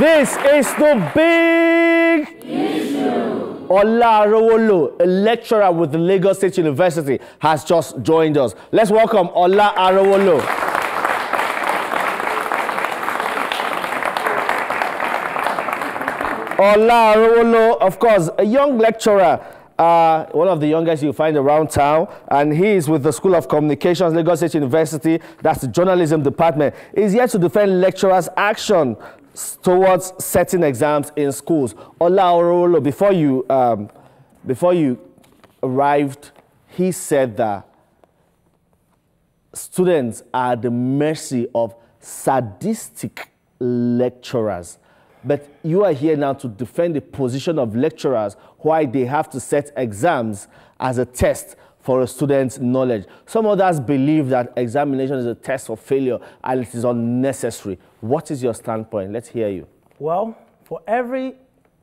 This is the big issue. Ola Arowolo, a lecturer with the Lagos State University, has just joined us. Let's welcome Ola Arowolo. Ola Arowolo, of course, a young lecturer, one of the youngest you'll find around town, and he is with the School of Communications, Lagos State University. That's the journalism department. He's here to defend lecturers' action towards setting exams in schools. Ola Arowolo, before you arrived, he said that students are at the mercy of sadistic lecturers. But you are here now to defend the position of lecturers, why they have to set exams as a test for a student's knowledge. Some others believe that examination is a test for failure and it is unnecessary. What is your standpoint? Let's hear you. Well, for every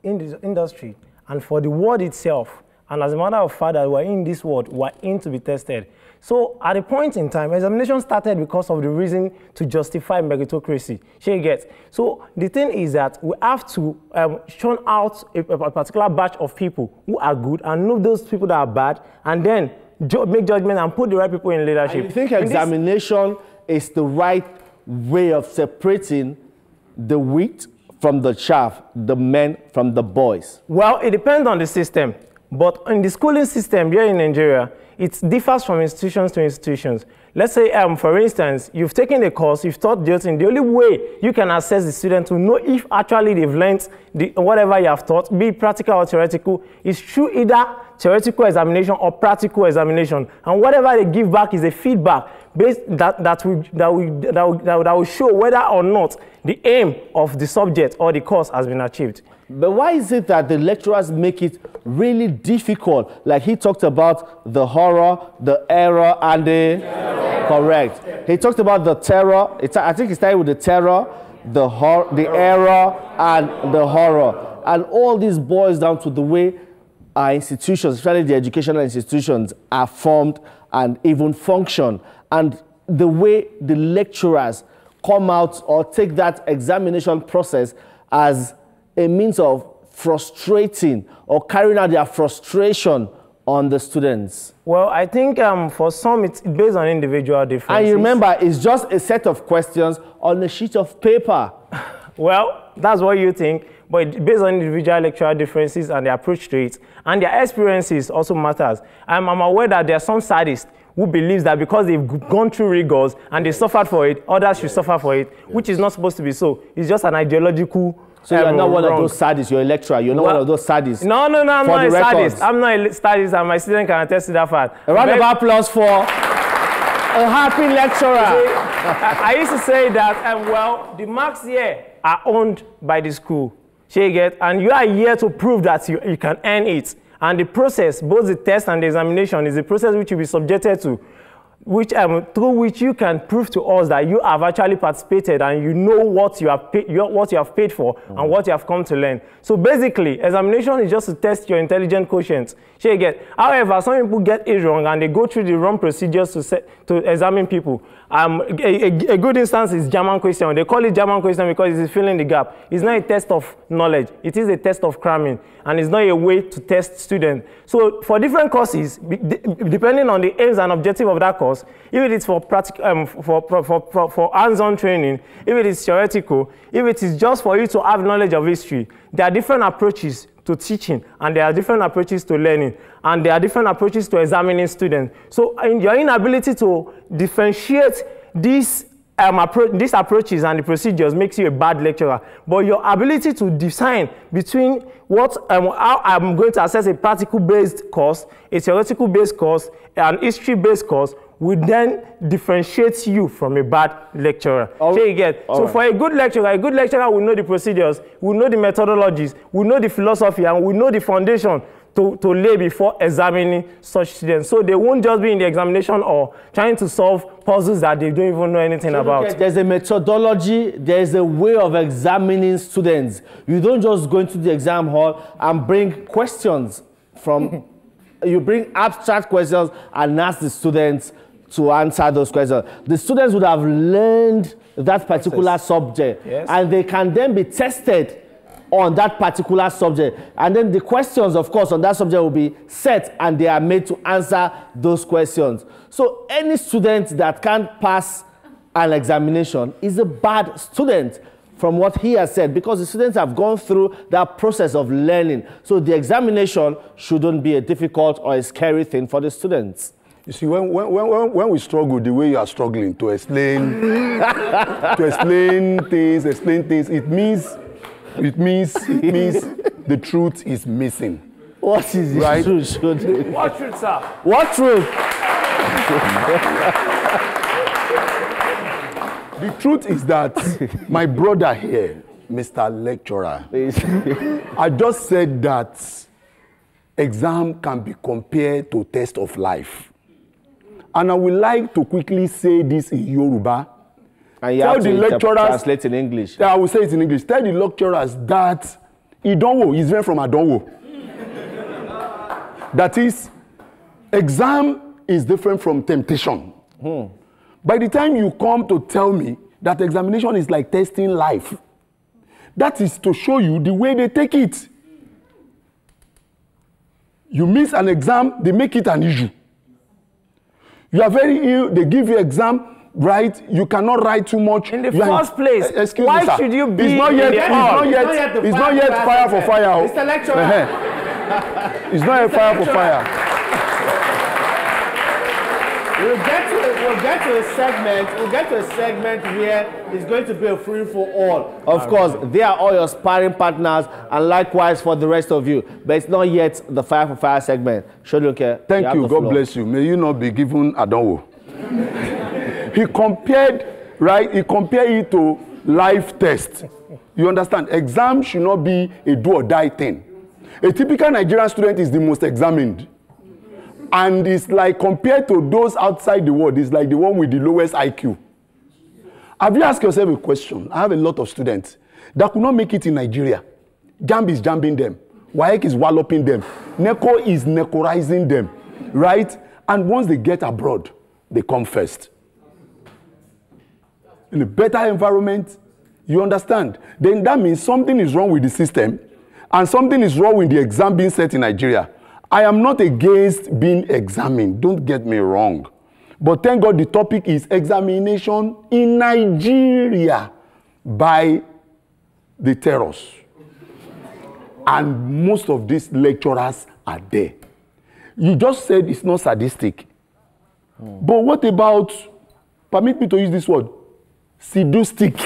industry and for the world itself, and as a matter of fact that we're in this world, we're in to be tested. So at a point in time, examination started because of the reason to justify meritocracy. She gets. So the thing is that we have to churn out a particular batch of people who are good and know those people that are bad, and then make judgment and put the right people in leadership. And you think examination is the right way of separating the wheat from the chaff, the men from the boys? Well, it depends on the system. But in the schooling system here in Nigeria, it differs from institutions to institutions. Let's say, for instance, you've taken a course, you've taught Jyotin. The only way you can assess the student to know if actually they've learned whatever you have taught, be it practical or theoretical, is through either theoretical examination or practical examination. And whatever they give back is a feedback based that will show whether or not the aim of the subject or the course has been achieved. But why is it that the lecturers make it really difficult? Like he talked about the horror, the error, and the terror. Correct. He talked about the terror. I think he started with the terror, the error, and the horror. And all this boils down to the way our institutions, especially the educational institutions, are formed and even function. And the way the lecturers come out or take that examination process as a means of frustrating or carrying out their frustration on the students. Well, I think for some it's based on individual differences. And you remember, it's just a set of questions on a sheet of paper. Well, that's what you think, but it's based on individual lecturer differences and their approach to it. And their experiences also matters. I'm aware that there are some sadists who believes that because they've gone through rigors and they suffered for it, others should suffer for it, which is not supposed to be so. It's just an ideological. So you're not one of those sadists, you're a lecturer, you're not one of those sadists. No, I'm not a sadist. I'm not a sadist, and my student can attest to that fact. A round of applause for a happy lecturer. I used to say that, well, the marks here are owned by the school. And you are here to prove that you can earn it. And the process, both the test and the examination, is a process which you'll be subjected to, through which you can prove to us that you have actually participated and you know what you have paid for and what you have come to learn. So basically, examination is just to test your intelligent quotient. However, some people get it wrong and they go through the wrong procedures to examine people. A good instance is German question. They call it German question because it's filling the gap. It's not a test of knowledge. It is a test of cramming, and it's not a way to test students. So for different courses, depending on the aims and objective of that course, if it is for practical, for hands-on training, if it is theoretical, if it is just for you to have knowledge of history, there are different approaches to teaching, and there are different approaches to learning, and there are different approaches to examining students. So in your inability to differentiate these approaches and the procedures makes you a bad lecturer. But your ability to design between how I'm going to assess a practical-based course, a theoretical-based course, an history-based course, will then differentiate you from a bad lecturer. So for a good lecturer will know the procedures, will know the methodologies, will know the philosophy, and will know the foundation to lay before examining such students. So they won't just be in the examination or trying to solve puzzles that they don't even know anything about. There's a methodology, there's a way of examining students. You don't just go into the exam hall and bring questions from, you bring abstract questions and ask the students to answer those questions. The students would have learned that particular subject. Yes. And they can then be tested on that particular subject. And then the questions, of course, on that subject will be set and they are made to answer those questions. So any student that can't pass an examination is a bad student, from what he has said, because the students have gone through that process of learning. So the examination shouldn't be a difficult or a scary thing for the students. You see, when we struggle the way you are struggling to explain, explain things, it means the truth is missing. What is the Right? truth? What truth, sir? What truth? The truth is that my brother here, Mr. Lecturer, I just said that exam can be compared to test of life. And I would like to quickly say this in Yoruba. And you Tell have the to lecturers, translate in English. I will say it in English. Tell the lecturers that Idonwo is very from Adonwo. That is, exam is different from temptation. By the time you come to tell me that examination is like testing life, that is to show you the way they take it. You miss an exam, they make it an issue. You are very ill, they give you exam, right? You cannot write too much. In the first place, excuse why me, sir. should you be It's not yet, in the hall? it's not yet fire for fire. Mr. Lecturer. It's not a fire for fire. We'll get to a segment where it's going to be a free for all. Of course, they are all your sparring partners, and likewise for the rest of you. But it's not yet the fire for fire segment. Shoduke, Thank you. God bless you. May you not be given Adonwo. He compared it to life test. You understand? Exam should not be a do or die thing. A typical Nigerian student is the most examined. And it's like, compared to those outside the world, it's like the one with the lowest IQ. Have you asked yourself a question? I have a lot of students that could not make it in Nigeria. JAMB is jambing them. WAEC is walloping them. NECO is necorizing them, right? And once they get abroad, they come first. In a better environment, you understand? Then that means something is wrong with the system and something is wrong with the exam being set in Nigeria. I am not against being examined, don't get me wrong. But thank God the topic is examination in Nigeria by the terrorists. And most of these lecturers are there. You just said it's not sadistic. But what about, permit me to use this word, sadistic?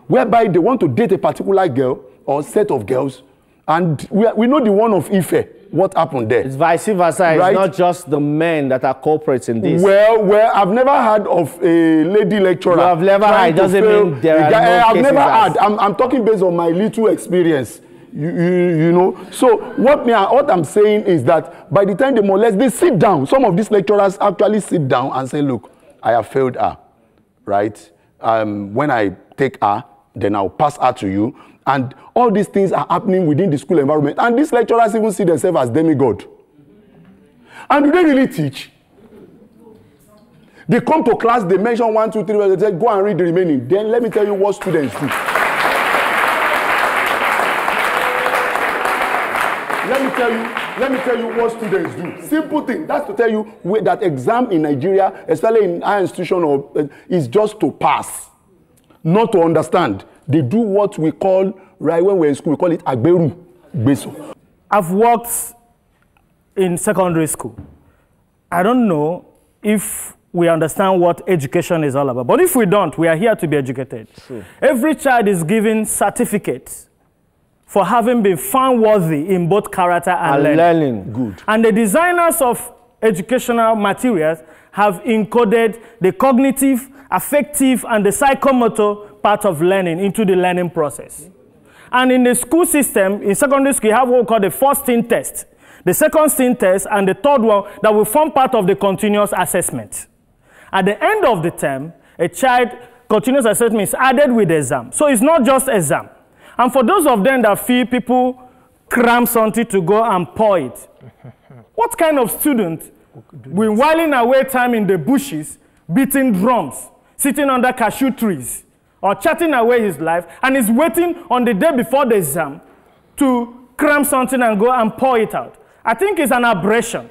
Whereby they want to date a particular girl or set of girls, and we know the one of Ife, what happened there. It's vice versa. Right? It's not just the men that are culprits in this. Well, I've never heard of a lady lecturer. You have never heard. It doesn't mean there are no I've cases. Never heard. I'm talking based on my little experience. You know. So what I'm saying is that by the time they molest, they sit down. Some of these lecturers actually sit down and say, look, I have failed her, right? When I take her, then I'll pass her to you. And all these things are happening within the school environment. And these lecturers even see themselves as demigod. And do they really teach? They come to class, they mention 1, 2, 3, they say, go and read the remaining. Then let me tell you what students do. Let me tell you what students do. Simple thing. That's to tell you that exam in Nigeria, especially in our institution, is just to pass, not to understand. They do what we call, right when we're in school, we call it agberu beso. I've worked in secondary school. I don't know if we understand what education is all about. But if we don't, we are here to be educated. True. Every child is given certificates for having been found worthy in both character and learning. Good. And the designers of educational materials have encoded the cognitive, affective, and the psychomotor part of learning into the learning process. And in the school system, in secondary school, you have what we call the first STEAM test, the second STEAM test, and the third one that will form part of the continuous assessment. At the end of the term, a child continuous assessment is added with exam. So it's not just exam. And for those of them that feel people cram something to go and pour it, what kind of student will whiling away time in the bushes, beating drums, sitting under cashew trees or chatting away his life, and is waiting on the day before the exam to cram something and go and pour it out. I think it's an aberration.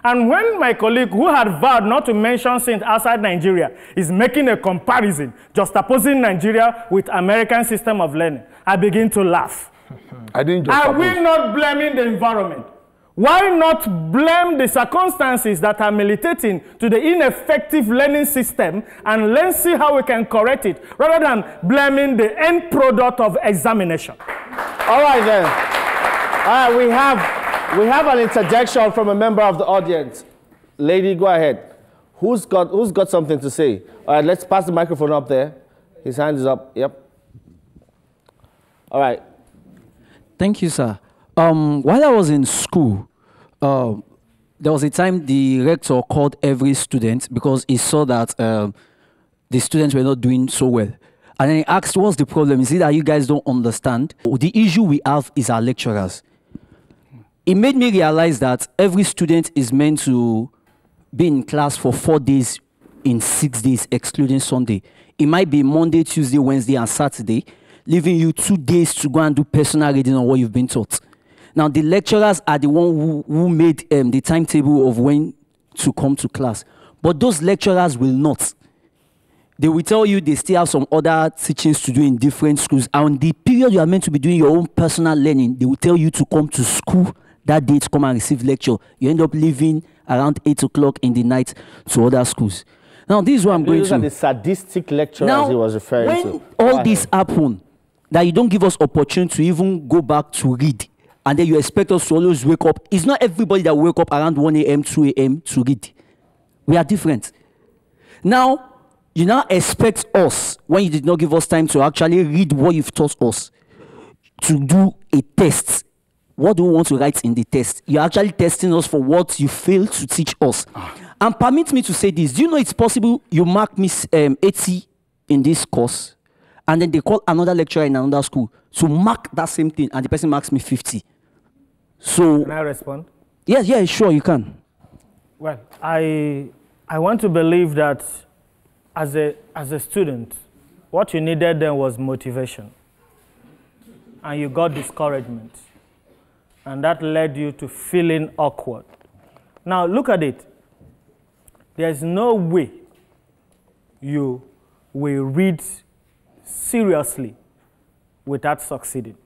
And when my colleague, who had vowed not to mention things outside Nigeria, is making a comparison, juxtaposing Nigeria with American system of learning, I begin to laugh. Are we not blaming the environment? Why not blame the circumstances that are militating to the ineffective learning system, and let's see how we can correct it, rather than blaming the end product of examination? All right then. All right, we have an interjection from a member of the audience. Lady, go ahead. Who's got something to say? All right, let's pass the microphone up there. His hand is up. Yep. All right. Thank you, sir. While I was in school, there was a time the rector called every student because he saw that the students were not doing so well. And then he asked, what's the problem? Is it that you guys don't understand? The issue we have is our lecturers. It made me realize that every student is meant to be in class for 4 days in 6 days, excluding Sunday. It might be Monday, Tuesday, Wednesday, and Saturday, leaving you 2 days to go and do personal reading on what you've been taught. Now, the lecturers are the one who made the timetable of when to come to class. But those lecturers will not. They will tell you they still have some other teachings to do in different schools. And the period you are meant to be doing your own personal learning, they will tell you to come to school that day to come and receive lecture. You end up leaving around 8 o'clock in the night to other schools. Now, this is what I'm going to... These are the sadistic lecturers he was referring to. When all this happen, that you don't give us opportunity to even go back to read, and then you expect us to always wake up. It's not everybody that wake up around 1 a.m., 2 a.m. to read. We are different. Now, you now expect us, when you did not give us time to actually read what you've taught us, to do a test. What do we want to write in the test? You're actually testing us for what you failed to teach us. And permit me to say this. Do you know it's possible you mark me 80 in this course, and then they call another lecturer in another school to mark that same thing, and the person marks me 50. So, can I respond? Yes, yeah, sure, you can. Well, I want to believe that as a student, what you needed then was motivation. And you got discouragement. And that led you to feeling awkward. Now, look at it. There's no way you will read seriously without succeeding.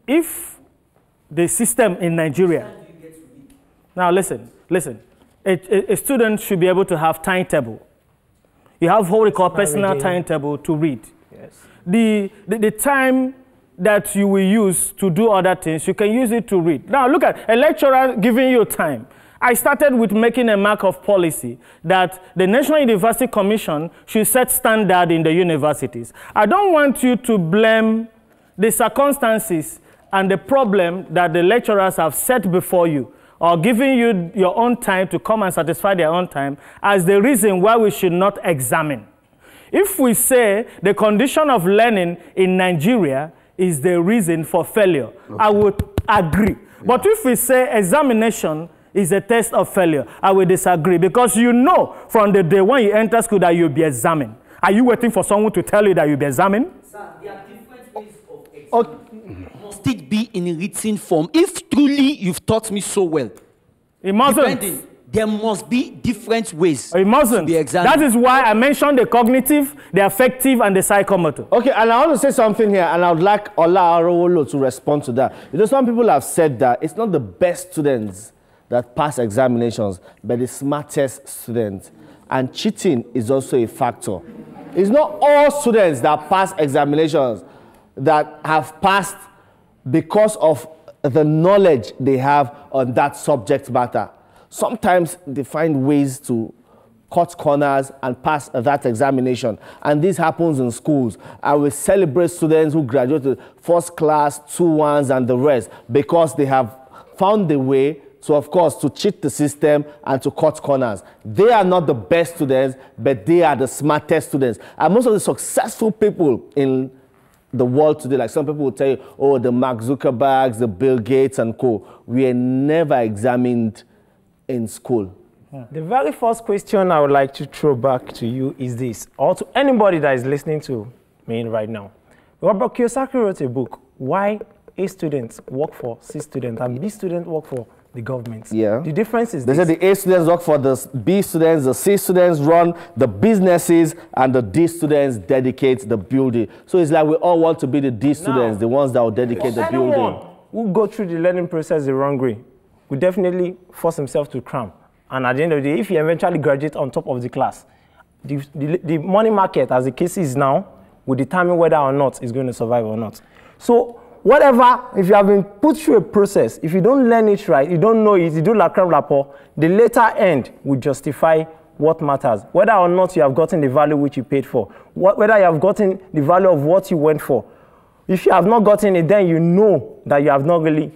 If the system in Nigeria... Now, listen. A student should be able to have timetable. You have what we call personal timetable to read. Yes. The time that you will use to do other things, you can use it to read. Now, look at a lecturer giving you time. I started with making a mark of policy that the National University Commission should set standard in the universities. I don't want you to blame the circumstances and the problem that the lecturers have set before you, or giving you your own time to come and satisfy their own time, as the reason why we should not examine. If we say the condition of learning in Nigeria is the reason for failure, okay, I would agree. Yeah. But if we say examination is a test of failure, I will disagree, because you know from the day when you enter school that you'll be examined. Are you waiting for someone to tell you that you'll be examined? Sir, there are different ways of examining. Must it be in written form? If truly you've taught me so well, it mustn't. There must be different ways it mustn't. To be examined. That is why I mentioned the cognitive, the affective, and the psychomotor. Okay, and I want to say something here, and I would like Ola Arowolo to respond to that. You know, some people have said that it's not the best students that pass examinations, but the smartest students. And cheating is also a factor. It's not all students that pass examinations that have passed because of the knowledge they have on that subject matter. Sometimes they find ways to cut corners and pass that examination. And this happens in schools. I will celebrate students who graduated first class, 2-1s, and the rest, because they have found a way to, of course, to cheat the system and to cut corners. They are not the best students, but they are the smartest students. And most of the successful people in the world today, like some people will tell you, oh, the Mark Zuckerbergs, the Bill Gates and co, we are never examined in school. The very first question I would like to throw back to you is this, or to anybody that is listening to me right now. Robert Kiyosaki wrote a book, Why A Students Work for C Students and B Students Work for the Government. Yeah. The difference is They said the A students work for the B students, the C students run the businesses, and the D students dedicate the building. So it's like we all want to be the D students, the ones that will dedicate the building. Anyone who go through the learning process the wrong way will definitely force himself to cram. And at the end of the day, if he eventually graduates on top of the class, the money market, as the case is now, will determine whether or not he's going to survive or not. So whatever, if you have been put through a process, if you don't learn it right, you don't know it, you do la crème la peau, the later end will justify what matters. Whether or not you have gotten the value which you paid for, whether you have gotten the value of what you went for. If you have not gotten it, then you know that you have not really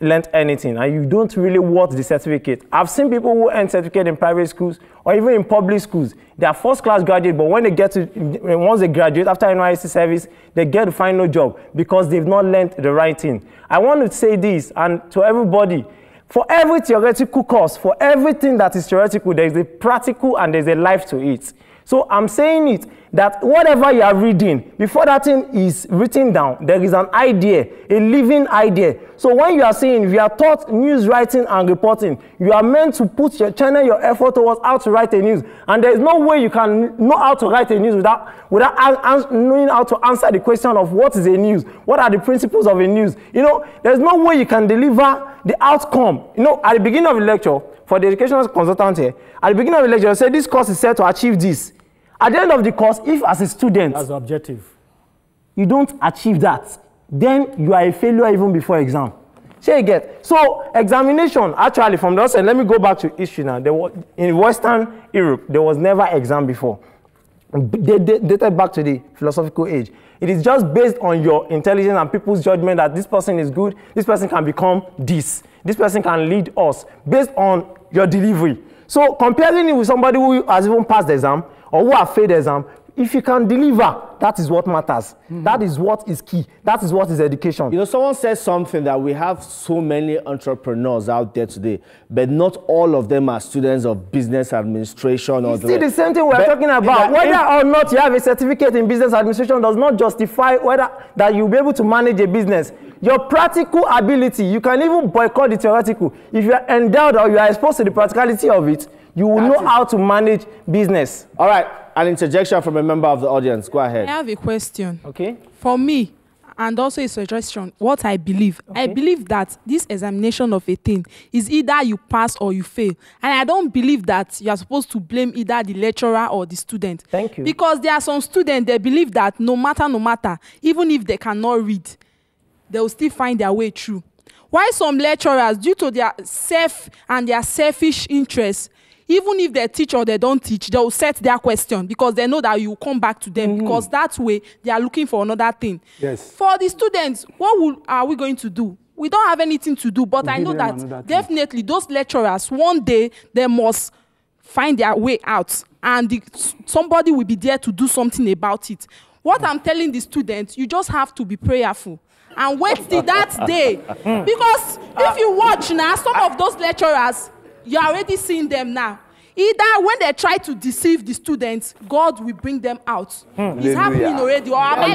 learned anything and you don't really want the certificate. I've seen people who earn certificate in private schools or even in public schools. They are first class graduates, but when they get to, once they graduate after NYSC service, they get to find no job because they've not learned the right thing. I want to say this, and to everybody, for every theoretical course, for everything that is theoretical, there is a practical and there's a life to it. So I'm saying it, that whatever you are reading, before that thing is written down, there is an idea, a living idea. So when you are saying, if you are taught news writing and reporting, you are meant to channel your effort towards how to write a news. And there is no way you can know how to write a news without knowing how to answer the question of what is a news, what are the principles of a news. You know, there's no way you can deliver the outcome. You know, at the beginning of the lecture, for the educational consultant here, at the beginning of the lecture, I said this course is set to achieve this. At the end of the course, if as a student, as objective, you don't achieve that, then you are a failure even before exam. So you get. So examination, actually from the outset, let me go back to history now. In Western Europe, there was never exam before. They dated back to the philosophical age. It is just based on your intelligence and people's judgment that this person is good, this person can become this person can lead us, based on your delivery. So comparing it with somebody who has even passed the exam, or who have failed the exam, if you can deliver, that is what matters. That is what is key. That is what is education. You know, someone said something that we have so many entrepreneurs out there today, but not all of them are students of business administration. Or see, the same thing we're talking about. Whether or not you have a certificate in business administration does not justify whether that you'll be able to manage a business. Your practical ability, you can even boycott the theoretical. If you are endowed or you are exposed to the practicality of it, you will know how to manage business. All right, an interjection from a member of the audience. Go ahead. I have a question. Okay. For me, and also a suggestion, what I believe. Okay. I believe that this examination of a thing is either you pass or you fail. And I don't believe that you are supposed to blame either the lecturer or the student. Thank you. Because there are some students, they believe that no matter, even if they cannot read, they will still find their way through. While some lecturers, due to their selfish interests, even if they teach or they don't teach, they will set their question because they know that you will come back to them because that way they are looking for another thing. Yes. For the students, what are we going to do? We don't have anything to do, but I know that definitely those lecturers, one day they must find their way out and somebody will be there to do something about it. What I'm telling the students, you just have to be prayerful and wait till that day. Because if you watch now, some of those lecturers, you're already seeing them now. Either when they try to deceive the students, God will bring them out. It's happening already. Or am I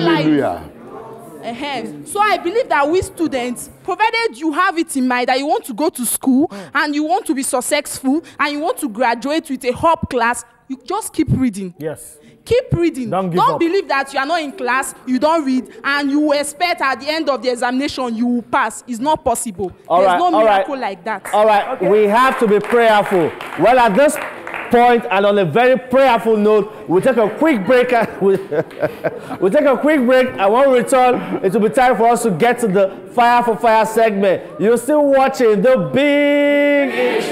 lying? So I believe that we students, provided you have it in mind that you want to go to school and you want to be successful and you want to graduate with a top class, you just keep reading. Yes. Keep reading. Don't believe that you are not in class, you don't read, and you expect at the end of the examination you will pass. It's not possible. There's no miracle like that. All right, we have to be prayerful. Well, at this point, and on a very prayerful note, we'll take a quick break. We'll take a quick break, and when we return, it will be time for us to get to the Fire for Fire segment. You're still watching The Big